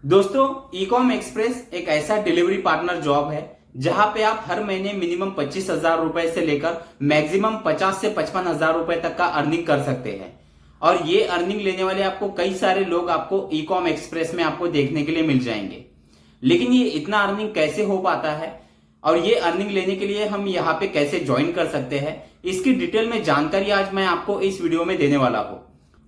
दोस्तों, Ecom express एक ऐसा डिलीवरी पार्टनर जॉब है जहां पे आप हर महीने मिनिमम 25,000 रुपए से लेकर मैक्सिमम 50 से 55,000 रुपए तक का अर्निंग कर सकते हैं। और ये अर्निंग लेने वाले आपको कई सारे लोग आपको ईकॉम एक्सप्रेस में आपको देखने के लिए मिल जाएंगे। लेकिन ये इतना अर्निंग कैसे हो पाता है और ये अर्निंग लेने के लिए हम यहाँ पे कैसे ज्वाइन कर सकते हैं, इसकी डिटेल में जानकारी आज मैं आपको इस वीडियो में देने वाला हूँ।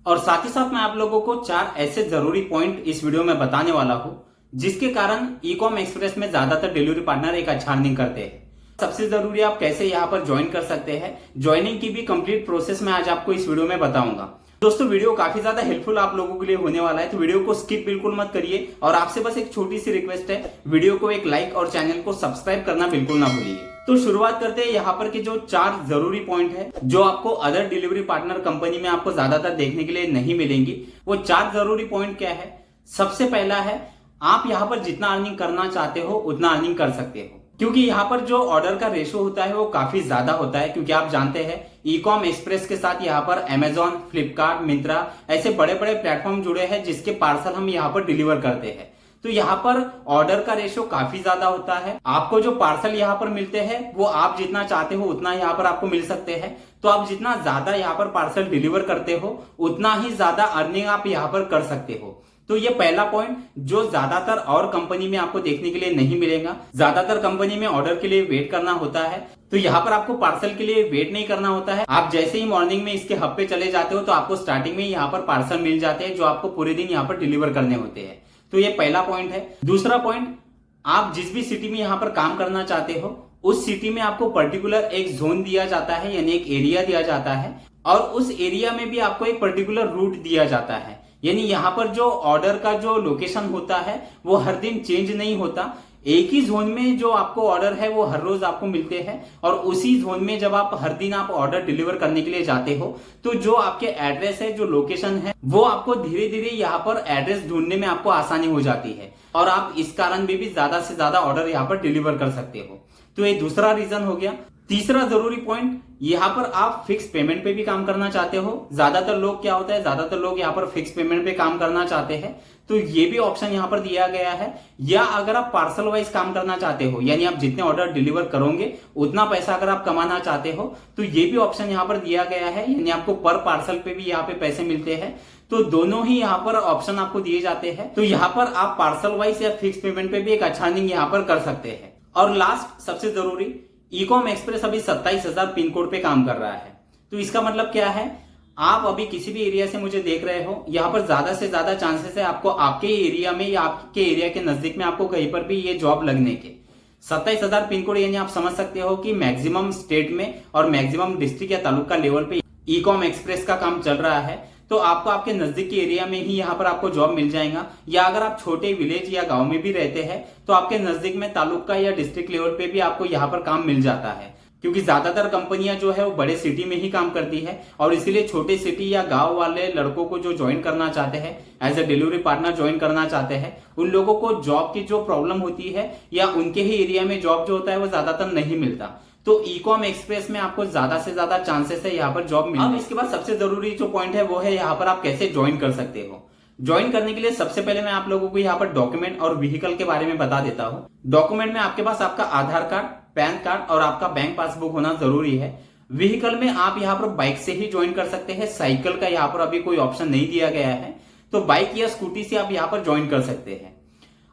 और साथ ही साथ मैं आप लोगों को 4 ऐसे जरूरी पॉइंट इस वीडियो में बताने वाला हूं जिसके कारण ईकॉम एक्सप्रेस में ज्यादातर डिलीवरी पार्टनर एक अच्छा अर्निंग करते हैं। सबसे जरूरी आप कैसे यहाँ पर ज्वाइन कर सकते हैं, ज्वाइनिंग की भी कंप्लीट प्रोसेस मैं आज आपको इस वीडियो में बताऊंगा। दोस्तों, वीडियो काफी ज्यादा हेल्पफुल आप लोगों के लिए होने वाला है, तो वीडियो को स्किप बिल्कुल मत करिए। और आपसे बस एक छोटी सी रिक्वेस्ट है, वीडियो को एक लाइक और चैनल को सब्सक्राइब करना बिल्कुल ना भूलिए। तो शुरुआत करते हैं यहाँ पर के जो 4 जरूरी पॉइंट है जो आपको अदर डिलीवरी पार्टनर कंपनी में आपको ज्यादातर देखने के लिए नहीं मिलेंगी। वो 4 जरूरी पॉइंट क्या है? सबसे पहला है, आप यहाँ पर जितना अर्निंग करना चाहते हो उतना अर्निंग कर सकते हो, क्योंकि यहाँ पर जो ऑर्डर का रेशो होता है वो काफी ज्यादा होता है। क्योंकि आप जानते हैं ईकॉम एक्सप्रेस के साथ यहाँ पर अमेजॉन, फ्लिपकार्ट, मिंत्रा ऐसे बड़े बड़े प्लेटफॉर्म जुड़े हैं जिसके पार्सल हम यहाँ पर डिलीवर करते हैं। तो यहाँ पर ऑर्डर का रेशो काफी ज्यादा होता है। आपको जो पार्सल यहाँ पर मिलते हैं वो आप जितना चाहते हो उतना यहाँ पर आपको मिल सकते हैं। तो आप जितना ज्यादा यहाँ पर पार्सल डिलीवर करते हो उतना ही ज्यादा अर्निंग आप यहाँ पर कर सकते हो। तो ये पहला पॉइंट जो ज्यादातर और कंपनी में आपको देखने के लिए नहीं मिलेगा। ज्यादातर कंपनी में ऑर्डर के लिए वेट करना होता है, तो यहाँ पर आपको पार्सल के लिए वेट नहीं करना होता है। आप जैसे ही मॉर्निंग में इसके हब पे चले जाते हो तो आपको स्टार्टिंग में यहाँ पर पार्सल मिल जाते हैं जो आपको पूरे दिन यहाँ पर डिलीवर करने होते हैं। तो ये पहला पॉइंट है। दूसरा पॉइंट, आप जिस भी सिटी में यहाँ पर काम करना चाहते हो उस सिटी में आपको पर्टिकुलर एक जोन दिया जाता है, यानी एक एरिया दिया जाता है। और उस एरिया में भी आपको एक पर्टिकुलर रूट दिया जाता है, यानी यहाँ पर जो ऑर्डर का जो लोकेशन होता है वो हर दिन चेंज नहीं होता। एक ही जोन में जो आपको ऑर्डर है वो हर रोज आपको मिलते हैं। और उसी जोन में जब आप हर दिन आप ऑर्डर डिलीवर करने के लिए जाते हो तो जो आपके एड्रेस है, जो लोकेशन है, वो आपको धीरे धीरे यहाँ पर एड्रेस ढूंढने में आपको आसानी हो जाती है और आप इस कारण भी ज्यादा से ज्यादा ऑर्डर यहाँ पर डिलीवर कर सकते हो। तो ये दूसरा रीजन हो गया। तीसरा जरूरी पॉइंट, यहाँ पर आप फिक्स पेमेंट पे भी काम करना चाहते हो। ज्यादातर लोग क्या होता है, ज्यादातर लोग यहाँ पर फिक्स पेमेंट पे काम करना चाहते हैं, तो ये भी ऑप्शन यहाँ पर दिया गया है। या अगर आप पार्सल वाइज काम करना चाहते हो, यानी आप जितने ऑर्डर डिलीवर करोगे उतना पैसा अगर आप कमाना चाहते हो, तो ये भी ऑप्शन यहाँ पर दिया गया है, यानी आपको पर पार्सल पे भी यहाँ पे पैसे मिलते हैं। तो दोनों ही यहाँ पर ऑप्शन आपको दिए जाते हैं। तो यहाँ पर आप पार्सल वाइज या फिक्स पेमेंट पे भी एक अच्छा अर्निंग यहाँ पर कर सकते हैं। और लास्ट सबसे जरूरी, ईकॉम एक्सप्रेस अभी 27,000 पिन कोड पे काम कर रहा है। तो इसका मतलब क्या है, आप अभी किसी भी एरिया से मुझे देख रहे हो, यहाँ पर ज्यादा से ज्यादा चांसेस है आपको आपके एरिया में या आपके एरिया के नजदीक में आपको कहीं पर भी ये जॉब लगने के। 27,000 पिन कोड यानी आप समझ सकते हो कि मैक्सिमम स्टेट में और मैक्सिमम डिस्ट्रिक्ट या तालुका लेवल पे ईकॉम एक्सप्रेस का काम चल रहा है। तो आपको आपके नजदीक के एरिया में ही यहाँ पर आपको जॉब मिल जाएगा। या अगर आप छोटे विलेज या गांव में भी रहते हैं तो आपके नजदीक में तालुका या डिस्ट्रिक्ट लेवल पे भी आपको यहाँ पर काम मिल जाता है। क्योंकि ज्यादातर कंपनियां जो है वो बड़े सिटी में ही काम करती है और इसीलिए छोटे सिटी या गांव वाले लड़कों को जो ज्वाइन करना चाहते हैं, as a delivery partner join करना चाहते हैं, उन लोगों को जॉब की जो प्रॉब्लम होती है या उनके ही एरिया में जॉब जो होता है वो ज्यादातर नहीं मिलता। तो ईकॉम एक्सप्रेस में आपको ज्यादा से ज्यादा चांसेस है यहाँ पर जॉब मिलने। अब इसके बाद सबसे जरूरी जो पॉइंट है वो है यहाँ पर आप कैसे ज्वाइन कर सकते हो। ज्वाइन करने के लिए सबसे पहले मैं आप लोगों को यहाँ पर डॉक्यूमेंट और व्हीकल के बारे में बता देता हूँ। डॉक्यूमेंट में आपके पास आपका आधार कार्ड, पैन कार्ड और आपका बैंक पासबुक होना जरूरी है। व्हीकल में आप यहाँ पर बाइक से ही ज्वाइन कर सकते हैं, साइकिल का यहाँ पर अभी कोई ऑप्शन नहीं दिया गया है। तो बाइक या स्कूटी से आप यहाँ पर ज्वाइन कर सकते हैं।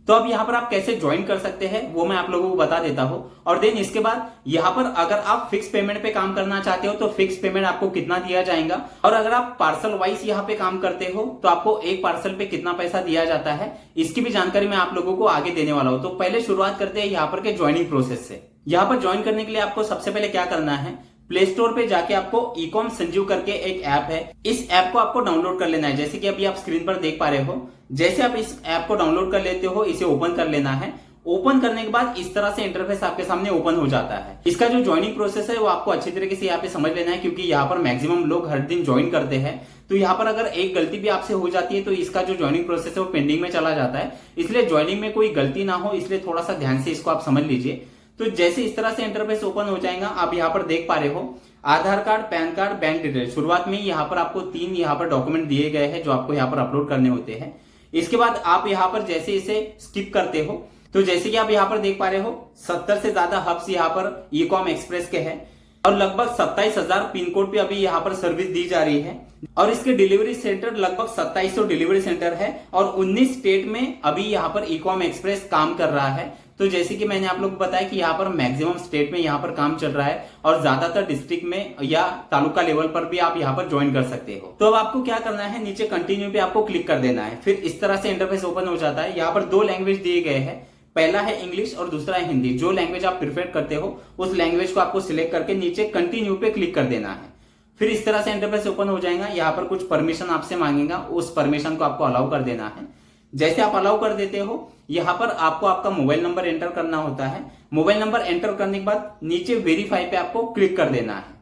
तो अब यहाँ पर आप कैसे ज्वाइन कर सकते हैं वो मैं आप लोगों को बता देता हूँ। और देन इसके बाद यहाँ पर अगर आप फिक्स पेमेंट पे काम करना चाहते हो तो फिक्स पेमेंट आपको कितना दिया जाएगा, और अगर आप पार्सल वाइज यहाँ पे काम करते हो तो आपको एक पार्सल पे कितना पैसा दिया जाता है, इसकी भी जानकारी मैं आप लोगों को आगे देने वाला हूँ। तो पहले शुरुआत करते हैं यहाँ पर के ज्वाइनिंग प्रोसेस से। यहाँ पर ज्वाइन करने के लिए आपको सबसे पहले क्या करना है, प्ले स्टोर पे जाके आपको ईकॉम संजीव करके एक ऐप है, इस ऐप को आपको डाउनलोड कर लेना है। जैसे कि अभी आप स्क्रीन पर देख पा रहे हो, जैसे आप इस ऐप को डाउनलोड कर लेते हो, इसे ओपन कर लेना है। ओपन करने के बाद इस तरह से इंटरफेस आपके सामने ओपन हो जाता है। इसका जो ज्वाइनिंग प्रोसेस है वो आपको अच्छी तरीके से यहाँ पे समझ लेना है, क्योंकि यहाँ पर मैक्सिमम लोग हर दिन ज्वाइन करते हैं। तो यहाँ पर अगर एक गलती भी आपसे हो जाती है तो इसका जो ज्वाइनिंग प्रोसेस है वो पेंडिंग में चला जाता है। इसलिए ज्वाइनिंग में कोई गलती ना हो, इसलिए थोड़ा सा ध्यान से इसको आप समझ लीजिए। तो जैसे इस तरह से इंटरफेस ओपन हो जाएगा, आप यहाँ पर देख पा रहे हो Aadhaar card, PAN card, bank detail. शुरुआत में यहाँ पर आपको 3 यहाँ पर डॉक्यूमेंट दिए गए हैं जो आपको यहाँ पर अपलोड करने होते हैं। इसके बाद आप यहाँ पर जैसे इसे स्किप करते हो तो जैसे कि आप यहाँ पर देख पा रहे हो 70 से ज्यादा हब्स यहाँ पर ईकॉम एक्सप्रेस के हैं और लगभग 27,000 पिन कोड पे अभी यहाँ पर सर्विस दी जा रही है और इसके डिलीवरी सेंटर लगभग 2700 डिलीवरी सेंटर है और 19 स्टेट में अभी यहाँ पर ईकॉम एक्सप्रेस काम कर रहा है। तो जैसे कि मैंने आप लोग को बताया कि यहाँ पर मैक्सिमम स्टेट में यहाँ पर काम चल रहा है और ज्यादातर डिस्ट्रिक्ट में या तालुका लेवल पर भी आप यहाँ पर ज्वाइन कर सकते हो। तो अब आपको क्या करना है, नीचे कंटिन्यू पे आपको क्लिक कर देना है। फिर इस तरह से इंटरफेस ओपन हो जाता है। यहाँ पर 2 लैंग्वेज दिए गए हैं, पहला है इंग्लिश और दूसरा है हिंदी। जो लैंग्वेज आप प्रिफर करते हो उस लैंग्वेज को आपको सिलेक्ट करके नीचे कंटिन्यू पे क्लिक कर देना है। फिर इस तरह से इंटरफेस ओपन हो जाएगा। यहाँ पर कुछ परमिशन आपसे मांगेगा, उस परमिशन को आपको अलाउ कर देना है। जैसे आप अलाउ कर देते हो यहाँ पर आपको आपका मोबाइल नंबर एंटर करना होता है। मोबाइल नंबर एंटर करने के बाद नीचे वेरीफाई पे आपको क्लिक कर देना है।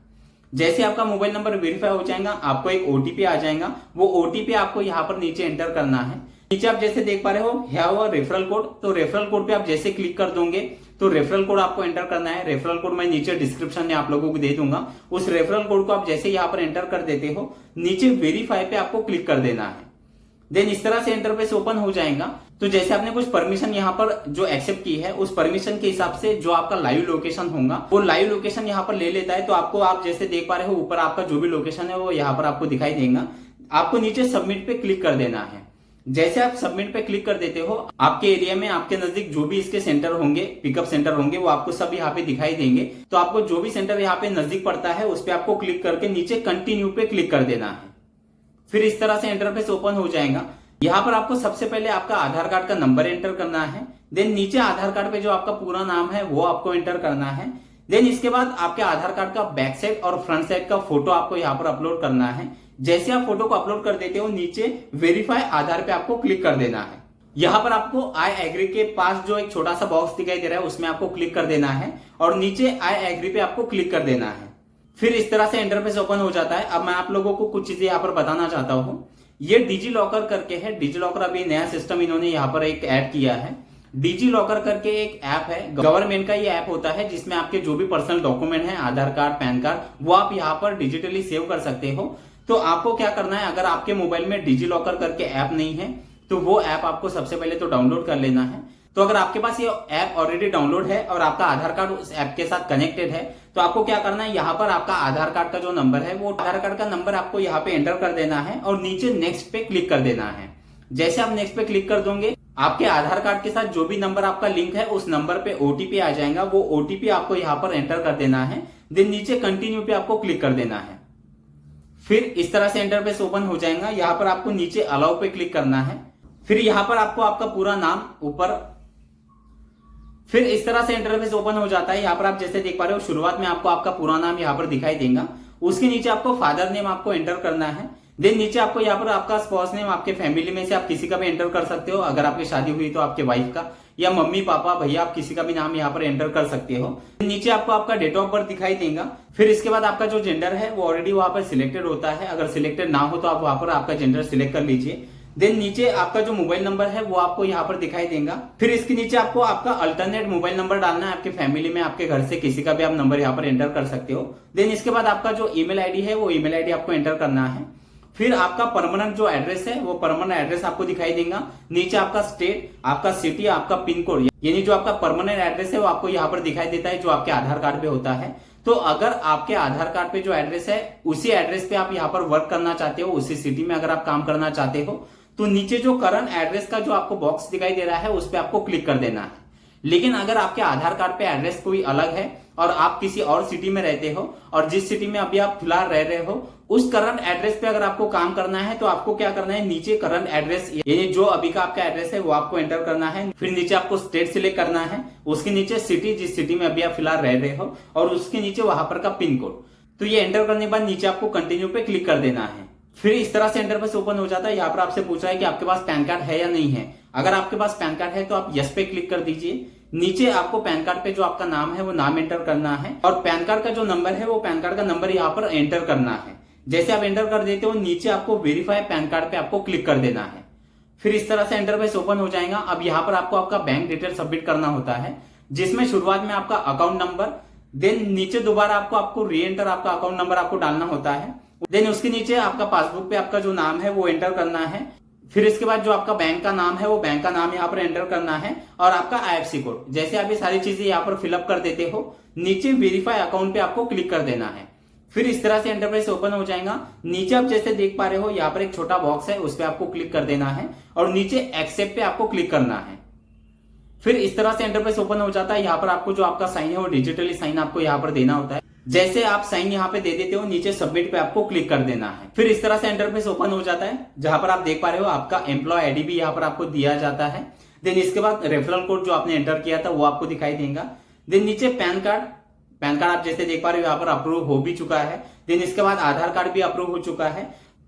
जैसे आपका मोबाइल नंबर वेरीफाई हो जाएगा आपको एक ओटीपी आ जाएगा, वो ओटीपी आपको यहाँ पर नीचे एंटर करना है। नीचे आप जैसे देख पा रहे हो हैव अ रेफरल कोड, तो रेफरल कोड पे आप जैसे क्लिक कर दोगे तो रेफरल कोड आपको एंटर करना है। रेफरल कोड मैं नीचे डिस्क्रिप्शन में आप लोगों को दे दूंगा। उस रेफरल कोड को आप जैसे यहाँ पर एंटर कर देते हो नीचे वेरीफाई पे आपको क्लिक कर देना है। देन इस तरह से इंटरफेस ओपन हो जाएगा। तो जैसे आपने कुछ परमिशन यहाँ पर जो एक्सेप्ट की है उस परमिशन के हिसाब से जो आपका लाइव लोकेशन होगा वो लाइव लोकेशन यहाँ पर ले लेता है। तो आपको आप जैसे देख पा रहे हो ऊपर आपका जो भी लोकेशन है वो यहाँ पर आपको दिखाई देगा। आपको नीचे सबमिट पे क्लिक कर देना है। जैसे आप सबमिट पे क्लिक कर देते हो आपके एरिया में आपके नजदीक जो भी इसके सेंटर होंगे, पिकअप सेंटर होंगे, वो आपको सब यहाँ पे दिखाई देंगे। तो आपको जो भी सेंटर यहाँ पे नजदीक पड़ता है उस पर आपको क्लिक करके नीचे कंटिन्यू पे क्लिक कर देना है। फिर इस तरह से इंटरफेस ओपन हो जाएगा। यहाँ पर आपको सबसे पहले आपका आधार कार्ड का नंबर एंटर करना है। देन नीचे आधार कार्ड पे जो आपका पूरा नाम है वो आपको एंटर करना है। देन इसके बाद आपके आधार कार्ड का बैक साइड और फ्रंट साइड का फोटो आपको यहाँ पर अपलोड करना है। जैसे आप फोटो को अपलोड कर देते हो नीचे वेरीफाई आधार पे आपको क्लिक कर देना है। यहाँ पर आपको आई एग्री के पास जो एक छोटा सा बॉक्स दिखाई दे रहा है उसमें आपको क्लिक कर देना है और नीचे आई एग्री पे आपको क्लिक कर देना है। फिर इस तरह से इंटरफेस ओपन हो जाता है। अब मैं आप लोगों को कुछ चीजें यहाँ पर बताना चाहता हूँ। ये डिजी लॉकर करके है। डिजी लॉकर अभी नया सिस्टम इन्होंने यहाँ पर एक ऐड किया है। डिजी लॉकर करके एक ऐप है, गवर्नमेंट का ये ऐप होता है जिसमें आपके जो भी पर्सनल डॉक्यूमेंट है, आधार कार्ड, पैन कार्ड, वो आप यहाँ पर डिजिटली सेव कर सकते हो। तो आपको क्या करना है, अगर आपके मोबाइल में डिजी लॉकर करके ऐप नहीं है तो वो ऐप आपको सबसे पहले तो डाउनलोड कर लेना है। तो अगर आपके पास ये ऐप ऑलरेडी डाउनलोड है और आपका आधार कार्ड उस ऐप के साथ कनेक्टेड है तो आपको क्या करना है, यहाँ पर आपका आधार कार्ड का जो नंबर है वो आधार कार्ड का नंबर आपको यहाँ पे एंटर कर देना है और नीचे नेक्स्ट पे क्लिक कर देना है। जैसे आप नेक्स्ट पे क्लिक कर दोगे आपके आधार कार्ड के साथ जो भी नंबर आपका लिंक है उस नंबर पे ओटीपी आ जाएगा। वो ओटीपी आपको यहाँ पर एंटर कर देना है। देन नीचे कंटिन्यू पे आपको क्लिक कर देना है। फिर इस तरह से इंटरफेस ओपन हो जाएगा। यहाँ पर आपको नीचे अलाउ पे क्लिक करना है। फिर यहाँ पर आपको आपका पूरा नाम ऊपर, फिर इस तरह से इंटरफेस ओपन हो जाता है। यहाँ पर आप जैसे देख पा रहे हो शुरुआत में आपको आपका पूरा नाम यहाँ पर दिखाई देगा। उसके नीचे आपको फादर नेम आपको एंटर करना है। देन नीचे आपको यहाँ पर आपका स्पाउस नेम, आपके फैमिली में से आप किसी का भी एंटर कर सकते हो। अगर आपकी शादी हुई तो आपके वाइफ का, या मम्मी पापा भैया आप किसी का भी नाम यहाँ पर एंटर कर सकते हो। नीचे आपको आपका डेट ऑफ बर्थ दिखाई देगा। फिर इसके बाद आपका जो जेंडर है वो ऑलरेडी वहां पर सिलेक्टेड होता है। अगर सिलेक्टेड ना हो तो आप वहां पर आपका जेंडर सिलेक्ट कर लीजिए। देन नीचे आपका जो मोबाइल नंबर है वो आपको यहाँ पर दिखाई देगा। फिर इसके नीचे आपको आपका अल्टरनेट मोबाइल नंबर डालना है। आपके फैमिली में आपके घर से किसी का भी आप नंबर यहाँ पर एंटर कर सकते हो। देन इसके बाद आपका जो ईमेल आईडी है वो ईमेल आईडी आपको एंटर करना है। फिर आपका परमानेंट जो एड्रेस है वो परमानेंट एड्रेस आपको दिखाई देगा। नीचे आपका स्टेट, आपका सिटी, आपका पिन कोड, यानी जो आपका परमानेंट एड्रेस है वो आपको यहाँ पर दिखाई देता है जो आपके आधार कार्ड पे होता है। तो अगर आपके आधार कार्ड पे जो एड्रेस है उसी एड्रेस पे आप यहाँ पर वर्क करना चाहते हो, उसी सिटी में अगर आप काम करना चाहते हो तो नीचे जो करंट एड्रेस का जो आपको बॉक्स दिखाई दे रहा है उस पर आपको क्लिक कर देना है। लेकिन अगर आपके आधार कार्ड पे एड्रेस कोई अलग है और आप किसी और सिटी में रहते हो और जिस सिटी में अभी आप फिलहाल रह रहे हो उस करंट एड्रेस पे अगर आपको काम करना है तो आपको क्या करना है, नीचे करंट एड्रेस यानी जो अभी का आपका एड्रेस है वो आपको एंटर करना है। फिर नीचे आपको स्टेट सिलेक्ट करना है, उसके नीचे सिटी जिस सिटी में अभी आप फिलहाल रह रहे हो और उसके नीचे वहां पर का पिन कोड। तो ये एंटर करने के बाद नीचे आपको कंटिन्यू पे क्लिक कर देना है। फिर इस तरह से इंटरफेस ओपन हो जाता है। यहाँ पर आपसे पूछ रहा है कि आपके पास पैन कार्ड है या नहीं है। अगर आपके पास पैन कार्ड है तो आप यस पे क्लिक कर दीजिए। नीचे आपको पैन कार्ड पे जो आपका नाम है वो नाम एंटर करना है और पैन कार्ड का जो नंबर है वो पैन कार्ड का नंबर यहाँ पर एंटर करना है। जैसे आप एंटर कर देते हो नीचे आपको वेरीफाई पैन कार्ड पे आपको क्लिक कर देना है। फिर इस तरह से इंटरफेस ओपन हो जाएगा। अब यहाँ पर आपको आपका बैंक डिटेल सबमिट करना होता है जिसमें शुरुआत में आपका अकाउंट नंबर, देन नीचे दोबारा आपको री एंटर आपका अकाउंट नंबर आपको डालना होता है। देन उसके नीचे आपका पासबुक पे आपका जो नाम है वो एंटर करना है। फिर इसके बाद जो आपका बैंक का नाम है वो बैंक का नाम यहाँ पर एंटर करना है और आपका IFSC कोड। जैसे आप ये सारी चीजें यहाँ पर फिलअप कर देते हो, नीचे वेरीफाई अकाउंट पे आपको क्लिक कर देना है। फिर इस तरह से इंटरफेस ओपन हो जाएगा। नीचे आप जैसे देख पा रहे हो यहाँ पर एक छोटा बॉक्स है, उस पर आपको क्लिक कर देना है और नीचे एक्सेप्ट पे आपको क्लिक करना है। फिर इस तरह से इंटरफेस ओपन हो जाता है। यहाँ पर आपको जो आपका साइन है वो डिजिटली साइन आपको यहाँ पर देना होता है। जैसे आप साइन यहाँ पे दे देते हो, नीचे सबमिट पे आपको क्लिक कर देना है। फिर इस तरह से इंटरफेस ओपन हो जाता है, जहां पर आप देख पा रहे हो आपका एम्प्लॉय आईडी भी यहाँ पर आपको दिया जाता है। देन इसके बाद रेफरल कोड जो आपने एंटर किया था वो आपको दिखाई देगा। देन नीचे पैन कार्ड आप जैसे देख पा रहे हो यहाँ पर अप्रूव हो भी चुका है। देन इसके बाद आधार कार्ड भी अप्रूव हो चुका है।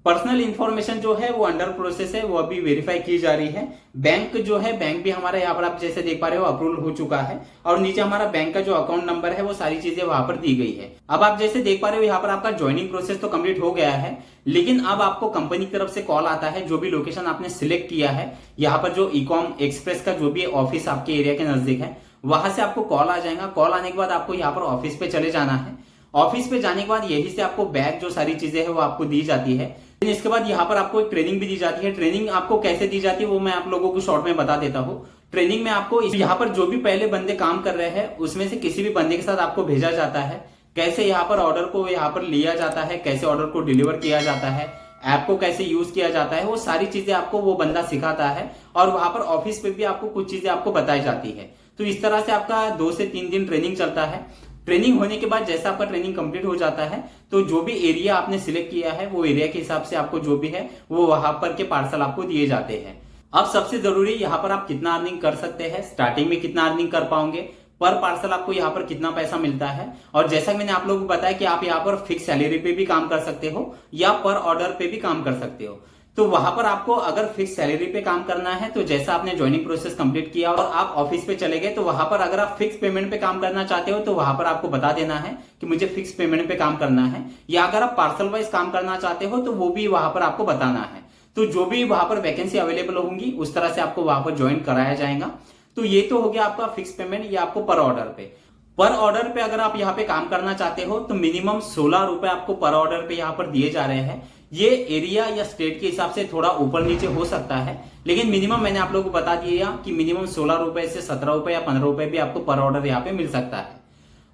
पर्सनल इंफॉर्मेशन जो है वो अंडर प्रोसेस है, वो अभी वेरीफाई की जा रही है। बैंक जो है, बैंक भी हमारा यहाँ पर आप जैसे देख पा रहे हो अप्रूवल हो चुका है और नीचे हमारा बैंक का जो अकाउंट नंबर है वो सारी चीजें वहां पर दी गई है। अब आप जैसे देख पा रहे हो यहाँ पर आपका ज्वाइनिंग प्रोसेस तो कंप्लीट हो गया है, लेकिन अब आपको कंपनी की तरफ से कॉल आता है। जो भी लोकेशन आपने सिलेक्ट किया है, यहाँ पर जो ईकॉम एक्सप्रेस का जो भी ऑफिस आपके एरिया के नजदीक है, वहां से आपको कॉल आ जाएगा। कॉल आने के बाद आपको यहाँ पर ऑफिस पे चले जाना है। ऑफिस पे जाने के बाद यही से आपको बैग जो सारी चीजें है वो आपको दी जाती है। इसके बाद यहाँ पर आपको एक ट्रेनिंग भी दी जाती है। ट्रेनिंग आपको कैसे दी जाती है वो मैं आप लोगों को शॉर्ट में बता देता हूँ। ट्रेनिंग में आपको यहाँ पर जो भी पहले बंदे काम कर रहे हैं उसमें से किसी भी बंदे के साथ आपको भेजा जाता है। कैसे यहाँ पर ऑर्डर को यहाँ पर लिया जाता है, कैसे ऑर्डर को डिलीवर किया जाता है, ऐप को कैसे यूज किया जाता है, वो सारी चीजें आपको वो बंदा सिखाता है और वहां पर ऑफिस पे भी आपको कुछ चीजें आपको बताई जाती है। तो इस तरह से आपका 2 से 3 दिन ट्रेनिंग चलता है। ट्रेनिंग होने के बाद जैसा आपका ट्रेनिंग कंप्लीट हो जाता है तो जो भी एरिया आपने सिलेक्ट किया है वो एरिया के हिसाब से आपको जो भी है वो वहां पर के पार्सल आपको दिए जाते हैं। अब सबसे जरूरी यहाँ पर आप कितना अर्निंग कर सकते हैं, स्टार्टिंग में कितना अर्निंग कर पाओगे, पर पार्सल आपको यहाँ पर कितना पैसा मिलता है। और जैसा कि मैंने आप लोगों को बताया कि आप यहाँ पर फिक्स सैलरी पे भी काम कर सकते हो या पर ऑर्डर पे भी काम कर सकते हो। तो वहां पर आपको अगर फिक्स सैलरी पे काम करना है तो जैसा आपने ज्वाइनिंग प्रोसेस कंप्लीट किया और आप ऑफिस पे चले गए, तो वहां पर अगर आप फिक्स पेमेंट पे काम करना चाहते हो तो वहां पर आपको बता देना है कि मुझे फिक्स पेमेंट पे काम करना है। या अगर आप पार्सल वाइज काम करना चाहते हो तो वो भी वहां पर आपको बताना है। तो जो भी वहां पर वैकेंसी अवेलेबल होंगी उस तरह से आपको वहां पर ज्वाइन कराया जाएगा। तो ये तो हो गया आपका फिक्स पेमेंट, या आपको पर ऑर्डर पे। पर ऑर्डर पे अगर आप यहाँ पे काम करना चाहते हो तो मिनिमम 16 रुपए आपको पर ऑर्डर पे यहाँ पर दिए जा रहे हैं। ये एरिया या स्टेट के हिसाब से थोड़ा ऊपर नीचे हो सकता है, लेकिन मिनिमम मैंने आप लोगों को बता दिया कि मिनिमम 16 रुपए से 17 रुपए या 15 रुपए भी आपको पर ऑर्डर यहाँ पे मिल सकता है।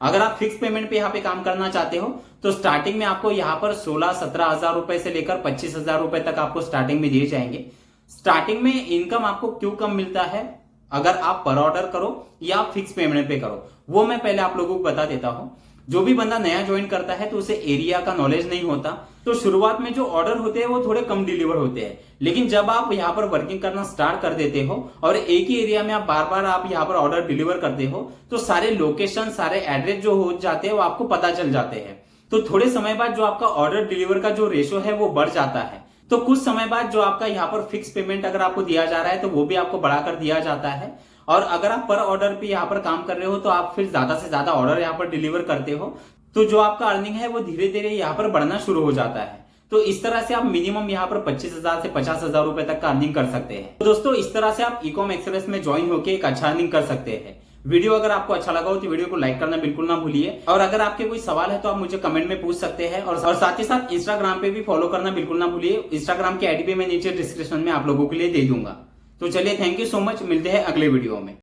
अगर आप फिक्स पेमेंट पे यहाँ पे काम करना चाहते हो तो स्टार्टिंग में आपको यहाँ पर 16-17 हजार रुपए से लेकर 25 हजार रुपए तक आपको स्टार्टिंग में दिए जाएंगे। स्टार्टिंग में इनकम आपको क्यों कम मिलता है अगर आप पर ऑर्डर करो या फिक्स पेमेंट पे करो, वो मैं पहले आप लोगों को बता देता हूं। जो भी बंदा नया ज्वाइन करता है तो उसे एरिया का नॉलेज नहीं होता, तो शुरुआत में जो ऑर्डर होते हैं वो थोड़े कम डिलीवर होते हैं। लेकिन जब आप यहाँ पर वर्किंग करना स्टार्ट कर देते हो और एक ही एरिया में आप बार बार आप यहाँ पर ऑर्डर डिलीवर करते हो तो सारे लोकेशन, सारे एड्रेस जो हो जाते हैं वो आपको पता चल जाते हैं। तो थोड़े समय बाद जो आपका ऑर्डर डिलीवर का जो रेशो है वो बढ़ जाता है। तो कुछ समय बाद जो आपका यहाँ पर फिक्स पेमेंट अगर आपको दिया जा रहा है तो वो भी आपको बढ़ाकर दिया जाता है। और अगर आप पर ऑर्डर पे यहाँ पर काम कर रहे हो तो आप फिर ज्यादा से ज्यादा ऑर्डर यहाँ पर डिलीवर करते हो तो जो आपका अर्निंग है वो धीरे धीरे यहाँ पर बढ़ना शुरू हो जाता है। तो इस तरह से आप मिनिमम यहाँ पर 25,000 से 50,000 रुपए तक का अर्निंग कर सकते हैं। तो दोस्तों इस तरह से आप ईकॉम एक्सप्रेस में ज्वाइन होकर एक अच्छा अर्निंग कर सकते हैं। वीडियो अगर आपको अच्छा लगा हो तो वीडियो को लाइक करना बिल्कुल ना भूलिए, और अगर आपके कोई सवाल है तो आप मुझे कमेंट में पूछ सकते हैं। और साथ ही साथ इंस्टाग्राम पे भी फॉलो करना बिल्कुल ना भूलिए। इंस्टाग्राम की आईडी पे मैं नीचे डिस्क्रिप्शन में आप लोगों के लिए दे दूंगा। तो चलिए, थैंक यू सो मच, मिलते हैं अगले वीडियो में।